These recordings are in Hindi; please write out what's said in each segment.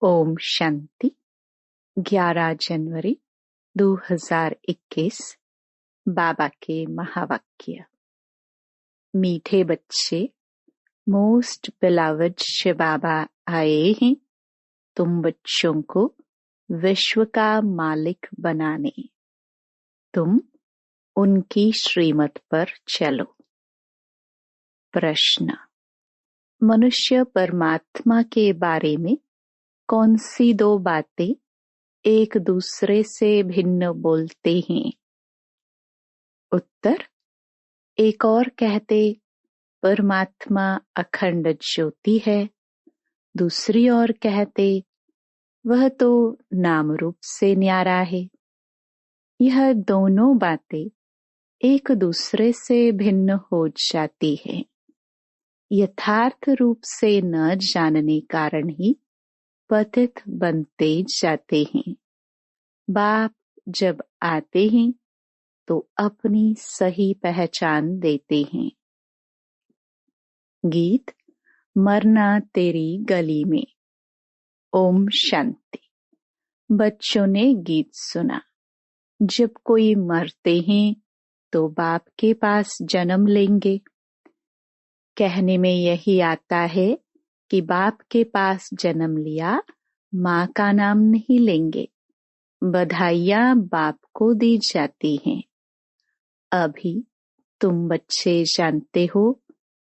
ओम शांति। 11 जनवरी 2021 बाबा के महावाक्य। मीठे बच्चे, मोस्ट बिलवड शिव बाबा आए हैं तुम बच्चों को विश्व का मालिक बनाने। तुम उनकी श्रीमत पर चलो। प्रश्न: मनुष्य परमात्मा के बारे में कौन सी दो बातें एक दूसरे से भिन्न बोलते हैं? उत्तर: एक और कहते परमात्मा अखंड ज्योति है, दूसरी ओर कहते वह तो नाम रूप से न्यारा है। यह दोनों बातें एक दूसरे से भिन्न हो जाती है। यथार्थ रूप से न जानने कारण ही पतित बनते जाते हैं। बाप जब आते हैं तो अपनी सही पहचान देते हैं। गीत: मरना तेरी गली में। ओम शांति। बच्चों ने गीत सुना। जब कोई मरते हैं तो बाप के पास जन्म लेंगे। कहने में यही आता है कि बाप के पास जन्म लिया, माँ का नाम नहीं लेंगे। बधाइयाँ बाप को दी जाती हैं। अभी तुम बच्चे जानते हो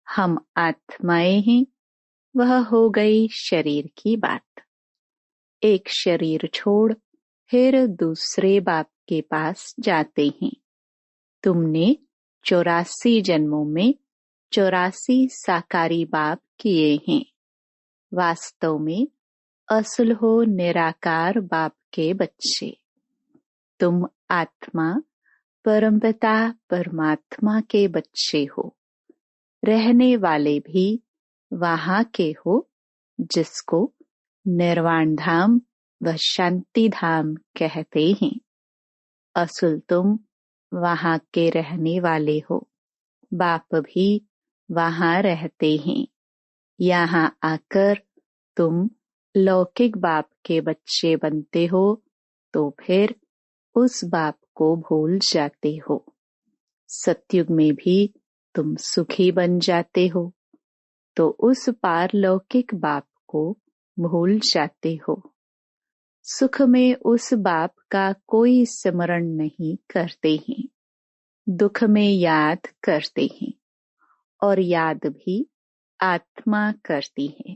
हम आत्माएं हैं, वह हो गई शरीर की बात। एक शरीर छोड़ फिर दूसरे बाप के पास जाते हैं। तुमने 84 जन्मों में 84 साकारी बाप किए हैं। वास्तव में असल हो निराकार बाप के बच्चे। तुम आत्मा परमपिता परमात्मा के बच्चे हो। रहने वाले भी वहां के हो जिसको निर्वाण धाम व शांति धाम कहते हैं। असल तुम वहां के रहने वाले हो। बाप भी वहां रहते हैं। यहाँ आकर तुम लौकिक बाप के बच्चे बनते हो तो फिर उस बाप को भूल जाते हो। सतयुग में भी तुम सुखी बन जाते हो तो उस पारलौकिक बाप को भूल जाते हो। सुख में उस बाप का कोई स्मरण नहीं करते हैं, दुख में याद करते हैं और याद भी आत्मा करती है।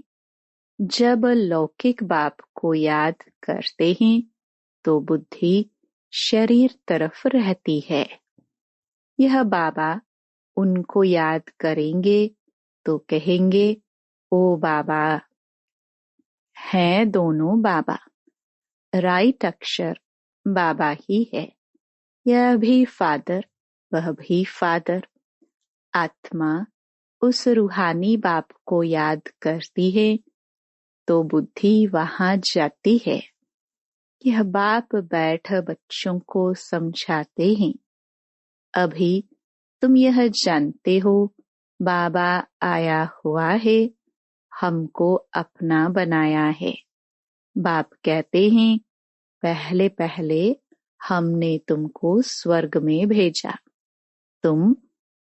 जब लौकिक बाप को याद करते हैं तो बुद्धि शरीर तरफ रहती है। यह बाबा उनको याद करेंगे तो कहेंगे ओ बाबा। हैं दोनों बाबा। राइट अक्षर बाबा ही है। यह भी फादर, वह भी फादर। आत्मा उस रूहानी बाप को याद करती है तो बुद्धि वहां जाती है। यह बाप बैठ बच्चों को समझाते हैं। अभी तुम यह जानते हो बाबा आया हुआ है, हमको अपना बनाया है। बाप कहते हैं पहले पहले हमने तुमको स्वर्ग में भेजा। तुम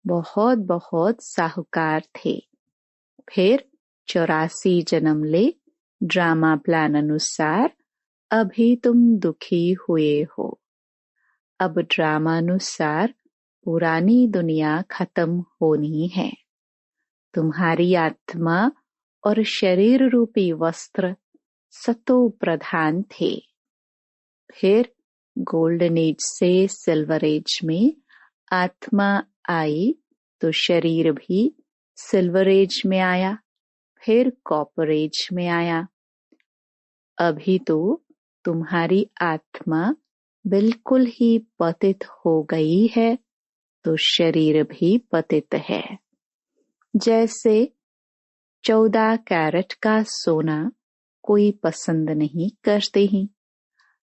बहुत बहुत साहूकार थे। फिर 84 जन्म ले ड्रामा प्लान अनुसार अभी तुम दुखी हुए हो। अब ड्रामा अनुसार पुरानी दुनिया खत्म होनी है। तुम्हारी आत्मा और शरीर रूपी वस्त्र सतो प्रधान थे। फिर गोल्डन एज से सिल्वर एज में आत्मा आई तो शरीर भी सिल्वर एज में आया, फिर कॉपर एज में आया। अभी तो तुम्हारी आत्मा बिल्कुल ही पतित हो गई है तो शरीर भी पतित है। जैसे 14 कैरेट का सोना कोई पसंद नहीं करते हैं,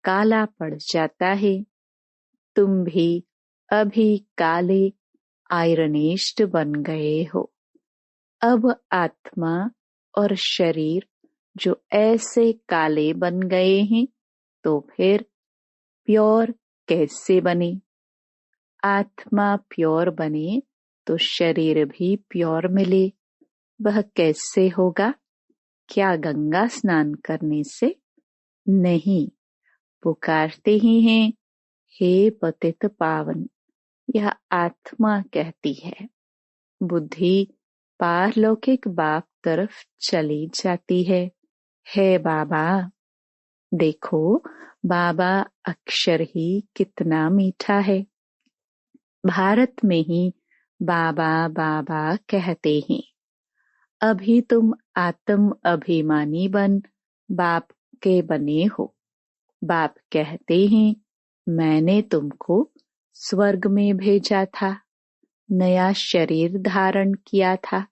काला पड़ जाता है। तुम भी अभी काले आयरनिस्ट बन गए हो। अब आत्मा और शरीर जो ऐसे काले बन गए हैं तो फिर प्योर कैसे बने? आत्मा प्योर बने तो शरीर भी प्योर मिले। वह कैसे होगा? क्या गंगा स्नान करने से? नहीं, पुकारते ही हैं, हे पतित पावन। यह आत्मा कहती है। बुद्धि पारलौकिक बाप तरफ चली जाती है। हे बाबा, देखो बाबा अक्षर ही कितना मीठा है। भारत में ही बाबा बाबा कहते हैं। अभी तुम आत्म अभिमानी बन बाप के बने हो। बाप कहते हैं, मैंने तुमको स्वर्ग में भेजा था, नया शरीर धारण किया था।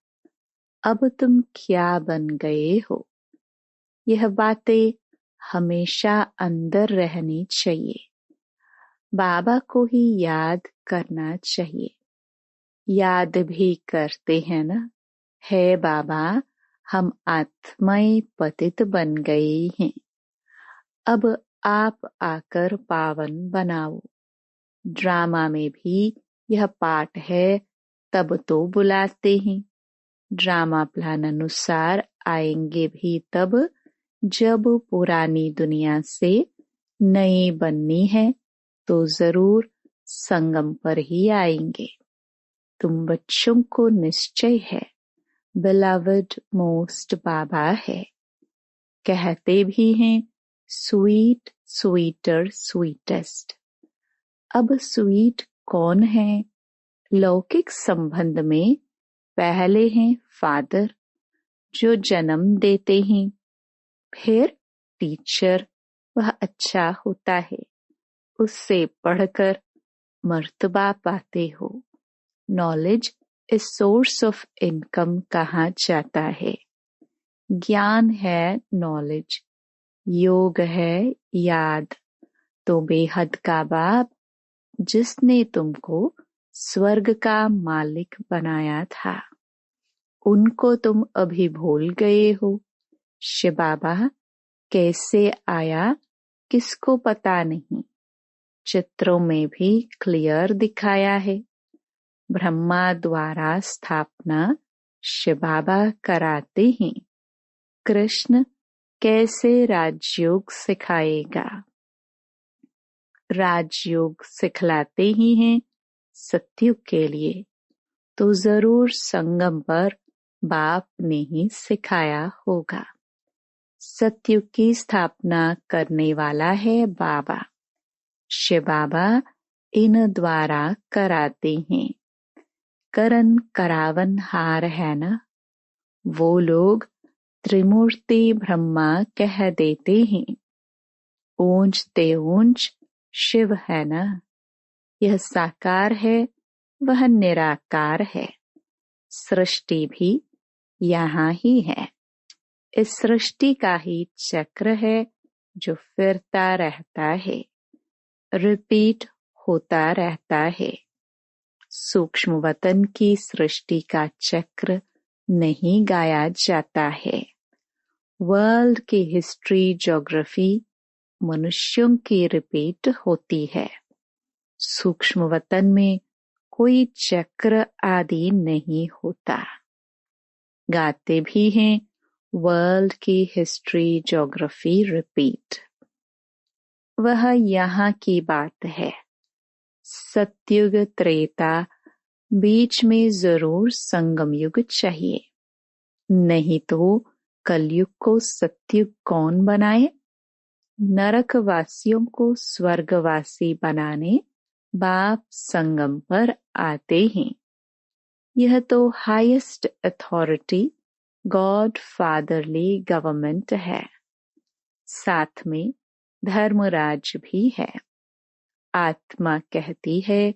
अब तुम क्या बन गए हो? यह बातें हमेशा अंदर रहनी चाहिए। बाबा को ही याद करना चाहिए। याद भी करते हैं ना, है बाबा, हम आत्माएं पतित बन गए हैं। अब आप आकर पावन बनाओ। ड्रामा में भी यह पाठ है, तब तो बुलाते हैं। ड्रामा प्लान अनुसार आएंगे भी तब जब पुरानी दुनिया से नई बननी है, तो जरूर संगम पर ही आएंगे। तुम बच्चों को निश्चय है, बिलवड मोस्ट बाबा है। कहते भी हैं, स्वीट स्वीटर स्वीटेस्ट। अब स्वीट कौन है? लौकिक संबंध में पहले हैं फादर, जो जन्म देते हैं। फिर टीचर, वह अच्छा होता है, उससे पढ़कर मर्तबा पाते हो। Knowledge is source of income कहा जाता है। ज्ञान है नॉलेज, योग है याद। तो बेहद का बाप, जिसने तुमको स्वर्ग का मालिक बनाया था, उनको तुम अभी भूल गए हो। शिव बाबा कैसे आया किसको पता नहीं। चित्रों में भी क्लियर दिखाया है। ब्रह्मा द्वारा स्थापना शिव बाबा कराते हैं। कृष्ण कैसे राजयोग सिखाएगा? राजयोग सिखलाते ही हैं सत्युग के लिए, तो जरूर संगम पर बाप ने ही सिखाया होगा। सत्युग की स्थापना करने वाला है बाबा। शिव बाबा इन द्वारा कराते हैं। करन करावन हार है ना, वो लोग त्रिमूर्ति ब्रह्मा कह देते हैं। ऊंचते ऊंच शिव है ना, यह साकार है, वह निराकार है। सृष्टि भी यहाँ ही है। इस सृष्टि का ही चक्र है जो फिरता रहता है, रिपीट होता रहता है। सूक्ष्म वतन की सृष्टि का चक्र नहीं गाया जाता है। वर्ल्ड की हिस्ट्री ज्योग्राफी मनुष्यों की रिपीट होती है। सूक्ष्म वतन में कोई चक्र आदि नहीं होता। गाते भी हैं, वर्ल्ड की हिस्ट्री ज्योग्राफी रिपीट। वह यहाँ की बात है। सत्युग त्रेता बीच में जरूर संगम युग चाहिए, नहीं तो कलयुग को सत्युग कौन बनाए? नरकवासियों को स्वर्गवासी बनाने बाप संगम पर आते हैं। यह तो highest authority God fatherly government है। साथ में धर्मराज भी है। आत्मा कहती है,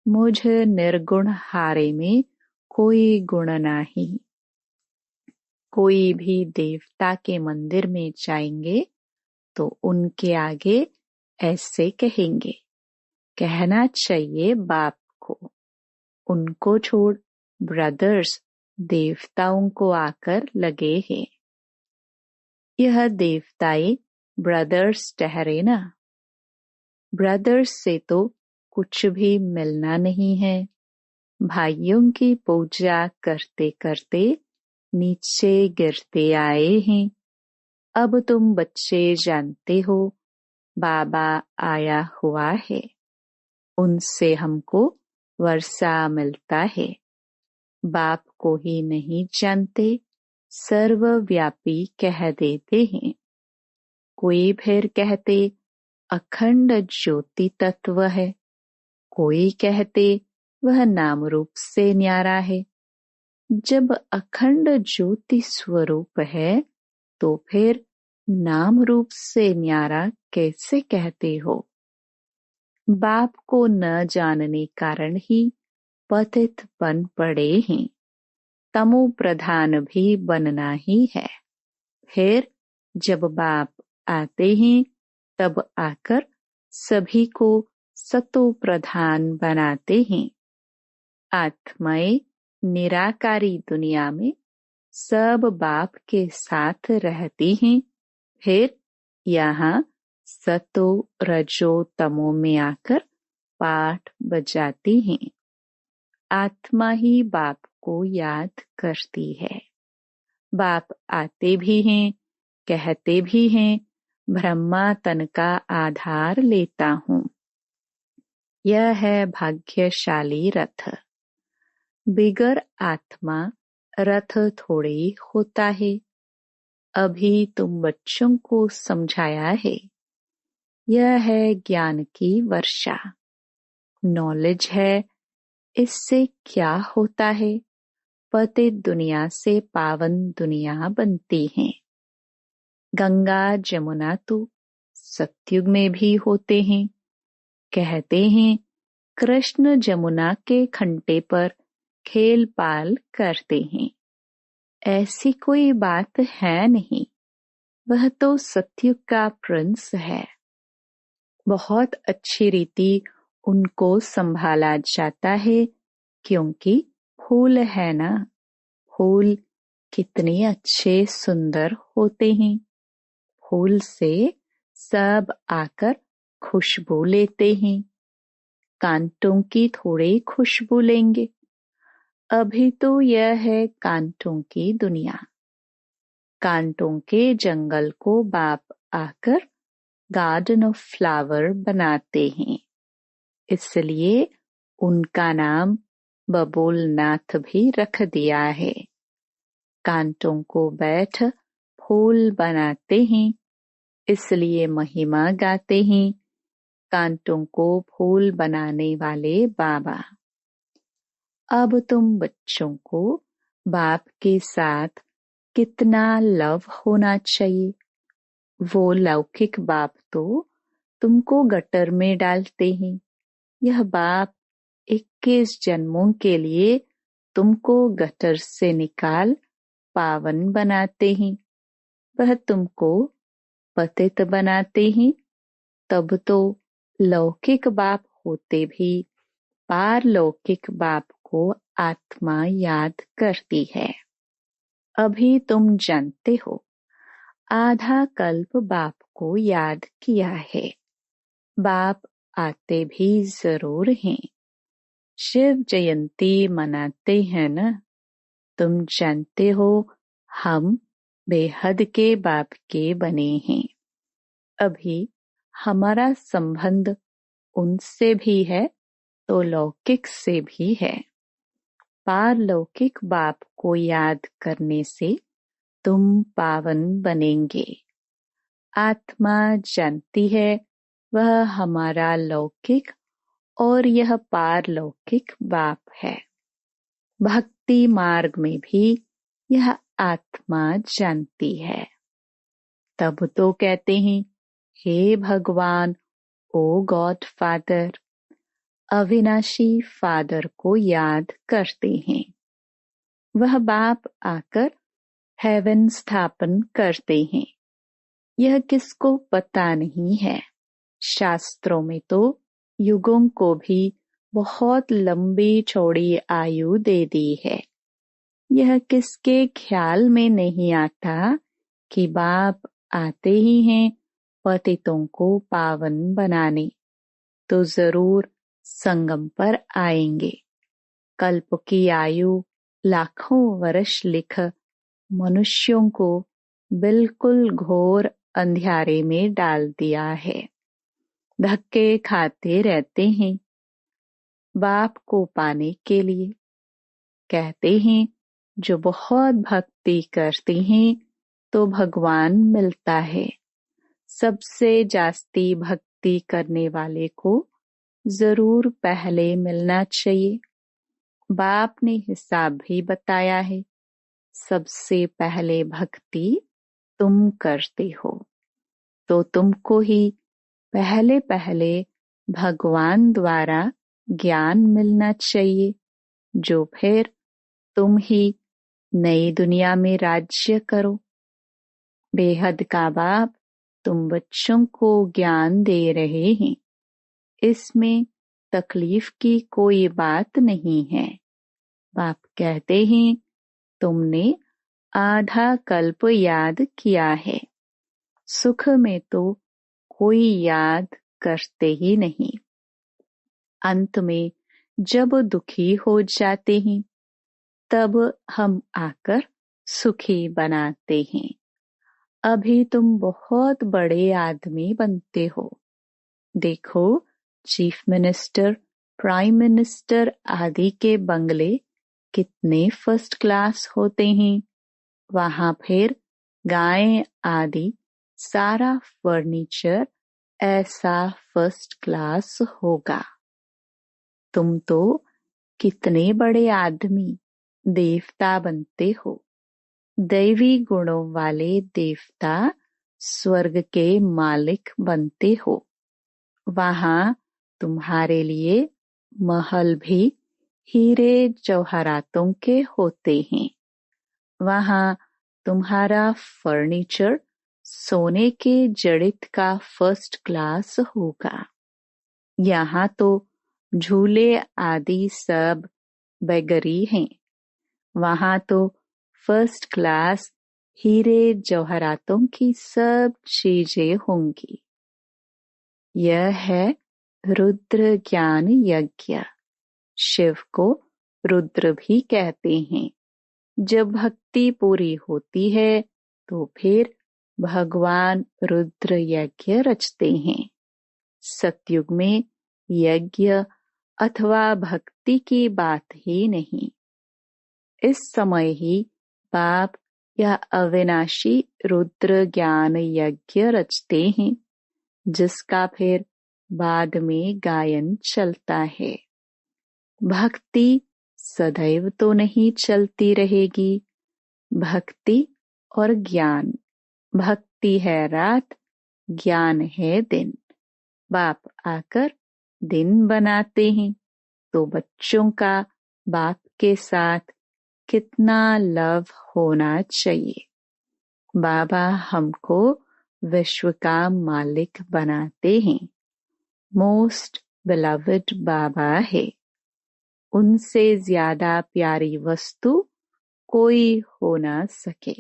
मुझ निर्गुण हारे में कोई गुण नहीं। कोई भी देवता के मंदिर में जाएंगे तो उनके आगे ऐसे कहेंगे। कहना चाहिए बाप को, उनको छोड़ ब्रदर्स देवताओं को आकर लगे हैं। यह देवताएं ब्रदर्स ठहरे ना। ब्रदर्स से तो कुछ भी मिलना नहीं है। भाइयों की पूजा करते करते नीचे गिरते आए हैं। अब तुम बच्चे जानते हो बाबा आया हुआ है, उनसे हमको वर्षा मिलता है। बाप को ही नहीं जानते, सर्वव्यापी कह देते हैं। कोई फिर कहते अखंड ज्योति तत्व है, कोई कहते वह नाम रूप से न्यारा है। जब अखंड ज्योति स्वरूप है तो फिर नाम रूप से न्यारा कैसे कहते हो? बाप को न जानने कारण ही पतित बन पड़े हैं। तमो प्रधान भी बनना ही है। फिर जब बाप आते हैं तब आकर सभी को सतो प्रधान बनाते हैं। आत्माएं निराकारी दुनिया में सब बाप के साथ रहती हैं। फिर यहाँ सतो रजो तमो में आकर पाठ बजाती हैं। आत्मा ही बाप को याद करती है। बाप आते भी हैं, कहते भी हैं, ब्रह्मा तन का आधार लेता हूँ। यह है भाग्यशाली रथ। बिगर आत्मा रथ थोड़ी होता है। अभी तुम बच्चों को समझाया है। यह है ज्ञान की वर्षा। नॉलेज है, इससे क्या होता है? पतित दुनिया से पावन दुनिया बनती है। गंगा जमुना तो सतयुग में भी होते हैं। कहते हैं कृष्ण जमुना के खंटे पर खेल पाल करते हैं। ऐसी कोई बात है नहीं। वह तो सतयुग का प्रिंस है। बहुत अच्छी रीति उनको संभाला जाता है, क्योंकि फूल है ना। फूल कितने अच्छे सुंदर होते हैं। फूल से सब आकर खुशबू लेते हैं। कांटों की थोड़ी खुशबू लेंगे। अभी तो यह है कांटों की दुनिया। कांटों के जंगल को बाप आकर गार्डन ऑफ फ्लावर बनाते हैं। इसलिए उनका नाम बबूलनाथ भी रख दिया है। कांटों को बैठ फूल बनाते हैं, इसलिए महिमा गाते हैं कांटों को फूल बनाने वाले बाबा। अब तुम बच्चों को बाप के साथ कितना लव होना चाहिए। वो लौकिक बाप तो तुमको गटर में डालते हैं। यह बाप 21 जन्मों के लिए तुमको गटर से निकाल पावन बनाते हैं। वह तुमको पतित बनाते हैं। तब तो लौकिक बाप होते भी पारलौकिक बाप को आत्मा याद करती है। अभी तुम जानते हो आधा कल्प बाप को याद किया है। बाप आते भी जरूर हैं। शिव जयंती मनाते हैं न। तुम जानते हो हम बेहद के बाप के बने हैं। अभी हमारा संबंध उनसे भी है तो लौकिक से भी है। पारलौकिक बाप को याद करने से तुम पावन बनेंगे। आत्मा जानती है वह हमारा लौकिक और यह पारलौकिक बाप है। भक्ति मार्ग में भी यह आत्मा जानती है। तब तो कहते हैं हे भगवान, ओ गॉड फादर। अविनाशी फादर को याद करते हैं। वह बाप आकर हेवन स्थापन करते हैं। यह किसको पता नहीं है। शास्त्रों में तो युगों को भी बहुत लंबी चौड़ी आयु दे दी है। यह किसके ख्याल में नहीं आता कि बाप आते ही हैं पतितों को पावन बनाने, तो जरूर संगम पर आएंगे। कल्प की आयु लाखों वर्ष लिख मनुष्यों को बिल्कुल घोर अंधियारे में डाल दिया है। धक्के खाते रहते हैं बाप को पाने के लिए। कहते हैं जो बहुत भक्ति करते हैं तो भगवान मिलता है। सबसे जास्ती भक्ति करने वाले को जरूर पहले मिलना चाहिए। बाप ने हिसाब भी बताया है, सबसे पहले भक्ति तुम करते हो, तो तुमको ही पहले पहले भगवान द्वारा ज्ञान मिलना चाहिए, जो फिर तुम ही नई दुनिया में राज्य करो। बेहद का बाप तुम बच्चों को ज्ञान दे रहे हैं, इसमें तकलीफ की कोई बात नहीं है। बाप कहते हैं तुमने आधा कल्प याद किया है, सुख में तो कोई याद करते ही नहीं। अंत में जब दुखी हो जाते हैं तब हम आकर सुखी बनाते हैं। अभी तुम बहुत बड़े आदमी बनते हो। देखो चीफ मिनिस्टर, प्राइम मिनिस्टर आदि के बंगले कितने फर्स्ट क्लास होते हैं। वहां फिर गाय आदि सारा फर्नीचर ऐसा फर्स्ट क्लास होगा। तुम तो कितने बड़े आदमी देवता बनते हो। दैवी गुणों वाले देवता स्वर्ग के मालिक बनते हो। वहां तुम्हारे लिए महल भी हीरे जवाहरातों के होते हैं। वहां तुम्हारा फर्नीचर सोने के जड़ित का फर्स्ट क्लास होगा। यहाँ तो झूले आदि सब बैगरी हैं। वहां तो फर्स्ट क्लास हीरे जवाहरातों की सब चीजें होंगी। यह है रुद्र ज्ञान यज्ञ। शिव को रुद्र भी कहते हैं। जब भक्ति पूरी होती है तो फिर भगवान रुद्र यज्ञ रचते हैं। सतयुग में यज्ञ अथवा भक्ति की बात ही नहीं। इस समय ही बाप या अविनाशी रुद्र ज्ञान यज्ञ रचते हैं, जिसका फिर बाद में गायन चलता है। भक्ति सदैव तो नहीं चलती रहेगी। भक्ति और ज्ञान, भक्ति है रात, ज्ञान है दिन। बाप आकर दिन बनाते हैं, तो बच्चों का बाप के साथ कितना लव होना चाहिए। बाबा हमको विश्व का मालिक बनाते हैं। मोस्ट बिलवड बाबा है। उनसे ज्यादा प्यारी वस्तु कोई हो ना सके।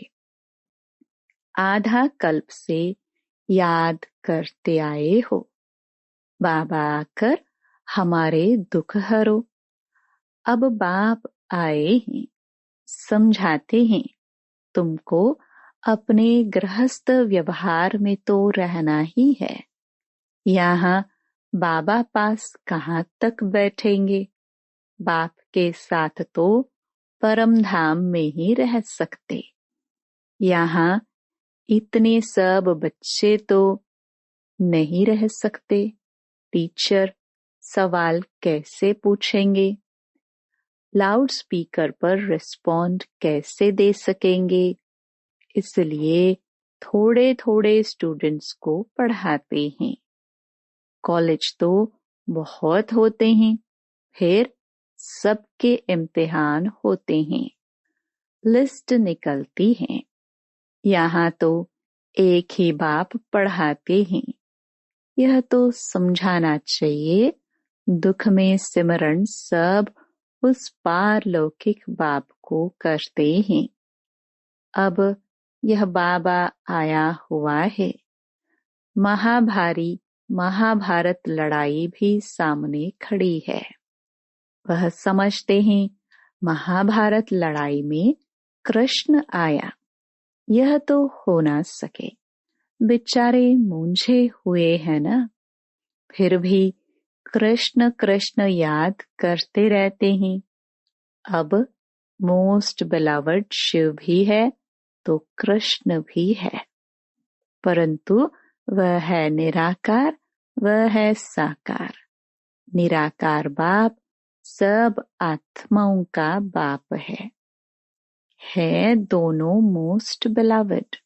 आधा कल्प से याद करते आए हो। बाबा आकर हमारे दुख हरो। अब बाप आए हैं, समझाते हैं तुमको अपने गृहस्थ व्यवहार में तो रहना ही है। यहाँ बाबा पास कहाँ तक बैठेंगे। बाप के साथ तो परम धाम में ही रह सकते। यहाँ इतने सब बच्चे तो नहीं रह सकते। टीचर सवाल कैसे पूछेंगे, लाउड स्पीकर पर रिस्पॉन्ड कैसे दे सकेंगे। इसलिए थोड़े थोड़े स्टूडेंट्स को पढ़ाते हैं। कॉलेज तो बहुत होते हैं, फिर सबके इम्तिहान होते हैं, लिस्ट निकलती है। यहाँ तो एक ही बाप पढ़ाते हैं। यह तो समझाना चाहिए दुख में सिमरण सब उस पारलौकिक बाप को करते हैं। अब यह बाबा आया हुआ है। महाभारत लड़ाई भी सामने खड़ी है। वह समझते हैं महाभारत लड़ाई में कृष्ण आया, यह तो हो ना सके। बेचारे मूंझे हुए हैं ना, फिर भी कृष्ण कृष्ण याद करते रहते हैं। अब मोस्ट बिलवड शिव भी है तो कृष्ण भी है, परंतु वह है निराकार, वह है साकार। निराकार बाप सब आत्माओं का बाप है दोनों मोस्ट बिलवड।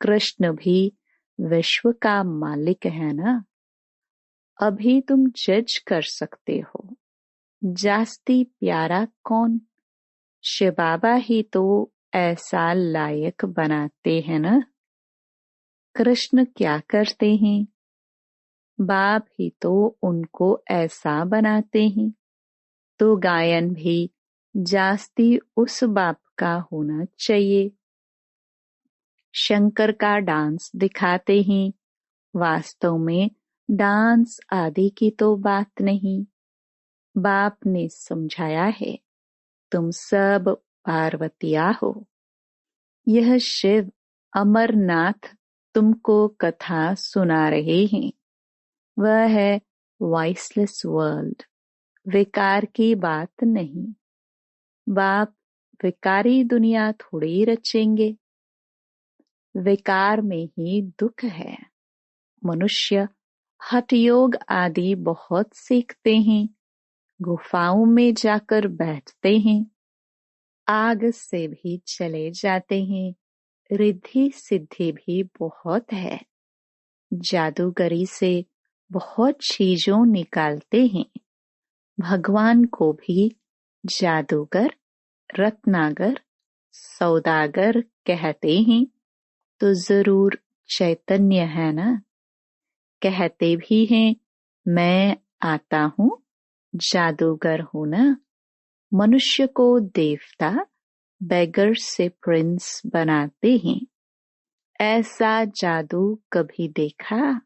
कृष्ण भी विश्व का मालिक है ना। अभी तुम जज कर सकते हो जास्ती प्यारा कौन। शिव बाबा ही तो ऐसा लायक बनाते हैं ना। कृष्ण क्या करते हैं, बाप ही तो उनको ऐसा बनाते हैं। तो गायन भी जास्ती उस बाप का होना चाहिए। शंकर का डांस दिखाते हैं, वास्तव में डांस आदि की तो बात नहीं। बाप ने समझाया है तुम सब पार्वतिया हो। यह शिव अमरनाथ तुमको कथा सुना रहे हैं। वह है वॉइसलेस वर्ल्ड, विकार की बात नहीं। बाप विकारी दुनिया थोड़ी रचेंगे। विकार में ही दुख है। मनुष्य हठयोग आदि बहुत सीखते हैं, गुफाओं में जाकर बैठते हैं, आग से भी चले जाते हैं, रिद्धि सिद्धि भी बहुत है। जादूगरी से बहुत चीजों निकालते हैं। भगवान को भी जादूगर, रत्नागर, सौदागर कहते हैं तो जरूर चैतन्य है ना। कहते भी हैं मैं आता हूँ, जादूगर हूँ ना। मनुष्य को देवता, बेगर से प्रिंस बनाते हैं। ऐसा जादू कभी देखा?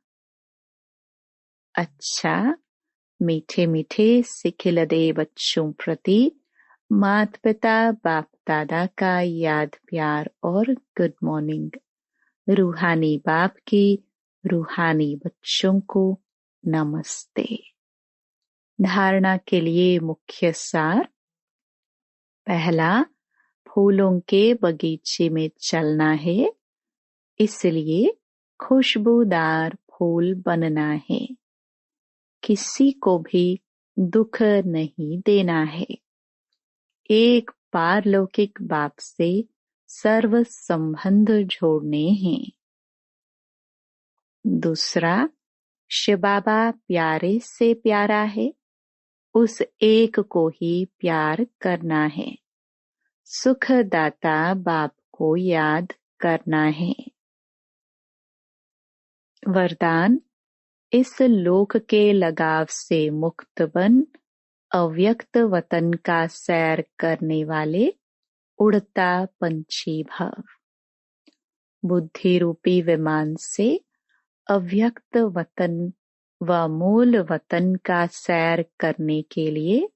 अच्छा, मीठे मीठे सिखिलदे बच्चों प्रति माता पिता बाप दादा का याद प्यार और गुड मॉर्निंग। रूहानी बाप की रूहानी बच्चों को नमस्ते। धारणा के लिए मुख्य सार। पहला, फूलों के बगीचे में चलना है, इसलिए खुशबूदार फूल बनना है। किसी को भी दुख नहीं देना है। एक पारलौकिक बाप से सर्व संबंध जोड़ने हैं। दूसरा, शिव बाबा प्यारे से प्यारा है, उस एक को ही प्यार करना है। सुखदाता बाप को याद करना है। वरदान, इस लोक के लगाव से मुक्त बन अव्यक्त वतन का सैर करने वाले उड़ता पंछी भव। बुद्धि रूपी विमान से अव्यक्त वतन व मूल वतन का सैर करने के लिए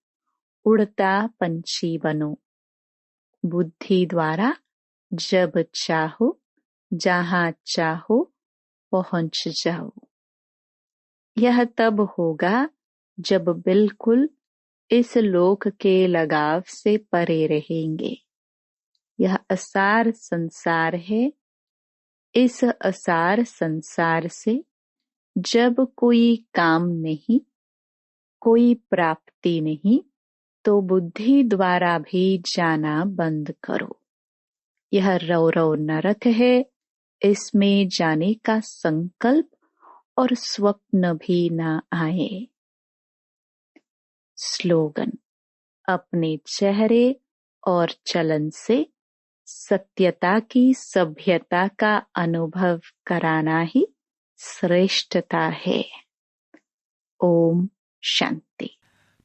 उड़ता पंछी बनो। बुद्धि द्वारा जब चाहो जहाँ चाहो पहुँच जाओ। यह तब होगा जब बिल्कुल इस लोक के लगाव से परे रहेंगे। यह असार संसार है। इस असार संसार से जब कोई काम नहीं, कोई प्राप्ति नहीं, तो बुद्धि द्वारा भी जाना बंद करो। यह रौरव नरक है, इसमें जाने का संकल्प और स्वप्न भी न आए। स्लोगन, अपने चेहरे और चलन से सत्यता की सभ्यता का अनुभव कराना ही श्रेष्ठता है। Om Shanti.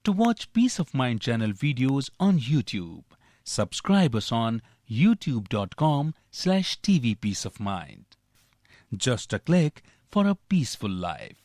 To watch Peace of Mind channel videos on YouTube, subscribe us on youtube.com/tvpeaceofmind. Just a click for a peaceful life.